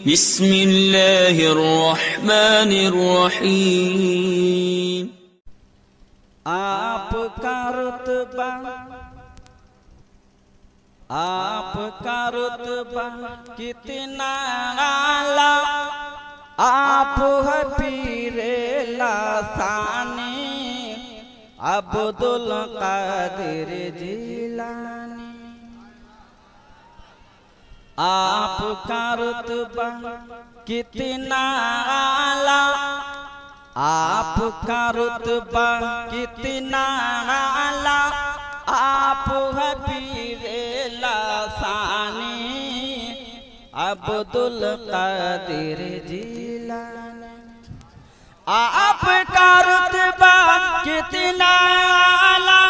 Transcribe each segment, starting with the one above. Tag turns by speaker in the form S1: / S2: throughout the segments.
S1: बिस्मिल्लाहिर्रहमानिर्रहीम।
S2: आपका रुतबा कितना आला, आप है पीरे लासानी अब्दुल कादिर जिलानी। आपका रुतबा कितना आला, आपका रुतबा कितना आला, आप है पीरे लासानी अब्दुल कादिर जिलानी। आपका रुतबा कितना आला,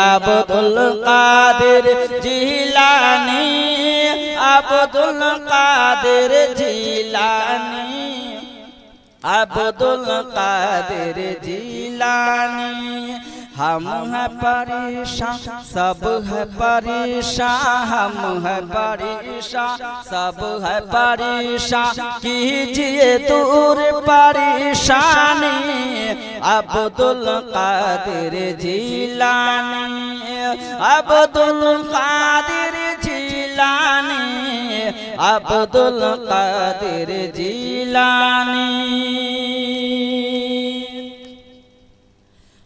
S2: अब्दुल कादिर जिलानी, अब्दुल कादिर जिलानी, अब्दुल कादिर जिलानी। हम है परेशान सब है परेशान, हम है परेशान सब है परेशान, कीजिए दूर परेशानी अब्दुल कादिर जिलानी, अब्दुल कादिर जिलानी, अब्दुल कादिर जिलानी।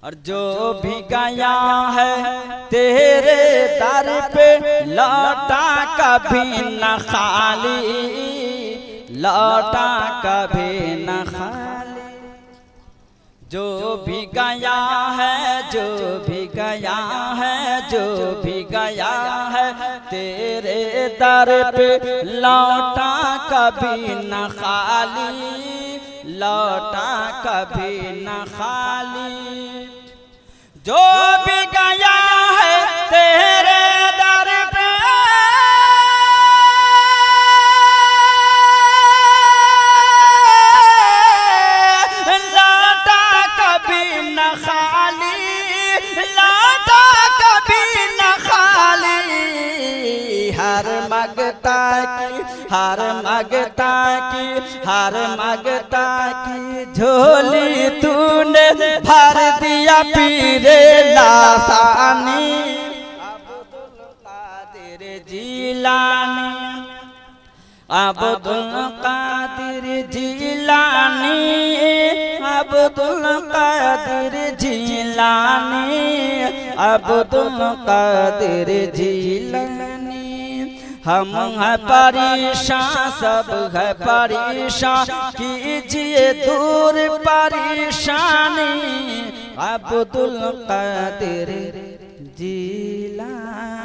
S2: और जो भी गया है तेरे दर पे लौटा कभी न खाली, लौटा कभी न खाली। जो भी गया है, जो भी गया है, जो भी गया है तेरे दर पे लौटा कभी न खाली, लौटा कभी न खाली। जो भी गया है तेरे दर पे लौटा कभी न खाली, लौटा कभी न खाली। हर मगता की, हर मगता की, हर मगता की झोली तूने भर दिया पीरे लासानी अब्दुल कादिर जिलानी, अब्दुल कादिर जिलानी, अब्दुल कादिर जिलानी, अब्दुल कादिर जिलानी। हम है परेशान सब है परेशान, कीजिए दूर परेशानी अब्दुल कादिर जिलानी।